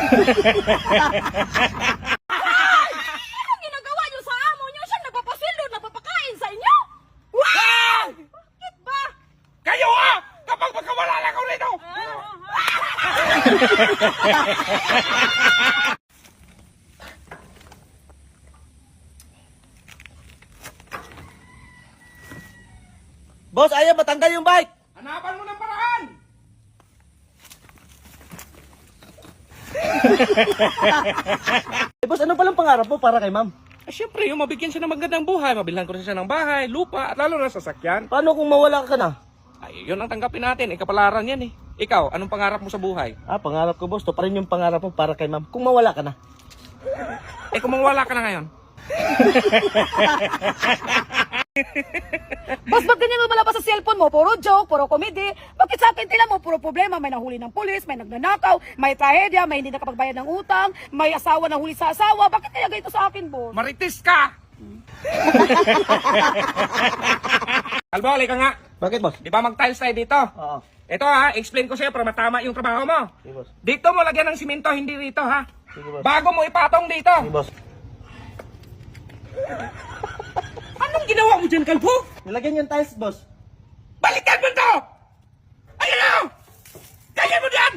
Ang ginagawa niyo sa amo niyo, siya nagpapasweldo, nagpapakain sa inyo? Wow! Bakit ba? Kayo kapag magkawala lang ako rito! Boss, ayaw matanggal yung bike. Hanapan mo ng paraan! Boss, ano palang pangarap mo para kay ma'am? Siyempre, yung mabigyan siya ng magandang buhay, mabilhan ko rin siya ng bahay, lupa, at lalo na sasakyan. Paano kung mawala ka na? Ay, yun ang tanggapin natin. Kapalaran yan eh. Ikaw, anong pangarap mo sa buhay? Pangarap ko boss, to pa rin yung pangarap mo para kay ma'am. Kung mawala ka na. Kung mawala ka na ngayon. Boss, ba't ganyan mo malabas sa cellphone mo? Puro joke, puro comedy. Bakit sa akin tila mo? Puro problema. May nahuli ng pulis, may nagnanakaw, may trahedya, may hindi nakapagbayad ng utang, may asawa na huli sa asawa. Bakit kaya ganito sa akin, boss? Marites ka! Albol, ka nga. Bakit boss? Di ba mag-tiles tayo dito? Oo. Ito explain ko sa'yo para matama yung trabaho mo. Sige boss. Dito mo lagyan ng simento, hindi rito ha. Sige boss. Bago mo ipatong dito. Sige boss. Anong ginawa mo dyan, Kalbo? Nilagyan yung tiles boss. Balikan mo to! Ayan o! Kaya mo dyan!